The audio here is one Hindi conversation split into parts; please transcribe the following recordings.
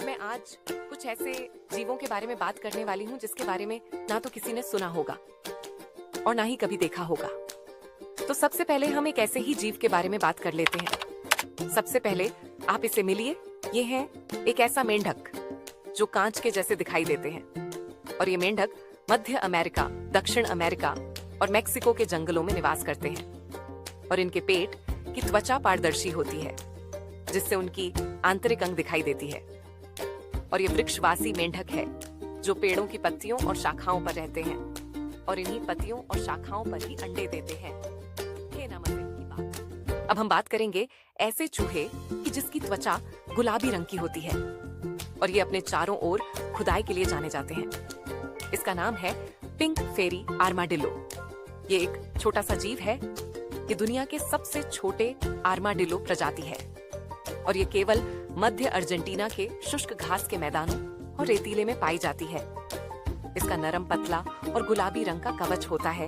मैं आज कुछ ऐसे जीवों के बारे में बात करने वाली हूँ जिसके बारे में ना तो किसी ने सुना होगा और ना ही कभी देखा होगा। तो सबसे पहले हम एक ऐसे ही जीव के बारे में बात कर लेते हैं। सबसे पहले आप इसे मिलिए। ये है एक ऐसा मेंढक जो कांच के जैसे दिखाई देते हैं और ये मेंढक मध्य अमेरिका, दक्षिण अमेरिका और मेक्सिको के जंगलों में निवास करते हैं और इनके पेट की त्वचा पारदर्शी होती है जिससे उनकी आंतरिक अंग दिखाई देती है। और ये वृक्षवासी मेंढक है जो पेड़ों की पत्तियों और शाखाओं पर रहते हैं और इन्हीं पत्तियों और शाखाओं पर ही अंडे देते हैं। ये ना मजे की बात। अब हम बात करेंगे ऐसे चूहे कि जिसकी त्वचा गुलाबी रंग की होती है और ये अपने चारों ओर खुदाई के लिए जाने जाते हैं। इसका नाम है पिंक फेरी आर्माडिलो। ये एक छोटा सा जीव है। ये दुनिया के सबसे छोटे आर्माडिलो प्रजाति है और ये केवल मध्य अर्जेंटीना के शुष्क घास के मैदानों और रेतीले में पाई जाती है। इसका नरम, पतला और गुलाबी रंग का कवच होता है।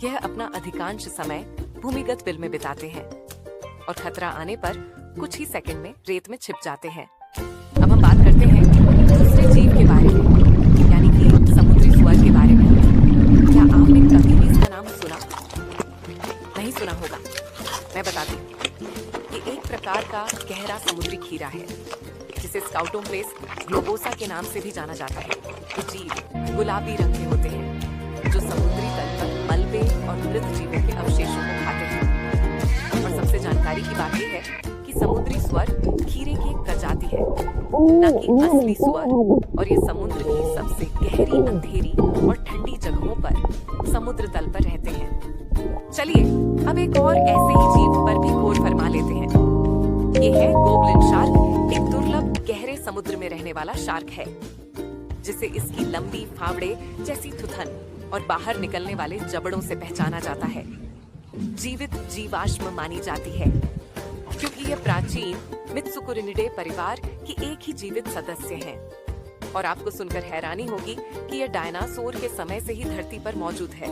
यह अपना अधिकांश समय भूमिगत बिल में बिताते हैं और खतरा आने पर कुछ ही सेकंड में रेत में छिप जाते हैं। अब हम बात करते हैं दूसरे जीव के बारे में, यानी कि समुद्री सुअर के बारे में। क्या आपने कभी भी इसका नाम सुना? नहीं सुना होगा। मैं बताती हूँ। ये एक प्रकार का गहरा समुद्री खीरा है जिसे स्काउटों प्लेस ग्लोबोसा के नाम से भी जाना जाता है। ये जीव गुलाबी रंग के होते हैं जो समुद्री तल पर मलबे और मृत जीवों के अवशेषों को खाते हैं। और सबसे जानकारी की बात यह है कि समुद्री सुअर खीरे की एक प्रजाति है, न कि असली सुअर। और ये समुद्र की सबसे गहरी, अंधेरी और ठंडी जगहों पर समुद्र तल पर रहते हैं। चलिए अब एक और ऐसे ही जीव पर भी गौर फरमा लेते हैं। ये है गोब्लिन शार्क। एक दुर्लभ गहरे समुद्र में रहने वाला शार्क है जिसे इसकी लंबी फावड़े जैसी थुथन और बाहर निकलने वाले जबड़ों से पहचाना जाता है। जीवित जीवाश्म मानी जाती है क्योंकि यह प्राचीन मित्सुकुरिनिडे परिवार की एक ही जीवित सदस्य है। और आपको सुनकर हैरानी होगी कि यह डायनासोर के समय से ही धरती पर मौजूद है।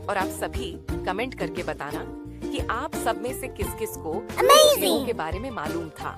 और आप सभी कमेंट करके बताना कि आप सब में से किस किस को जीवों के बारे में मालूम था।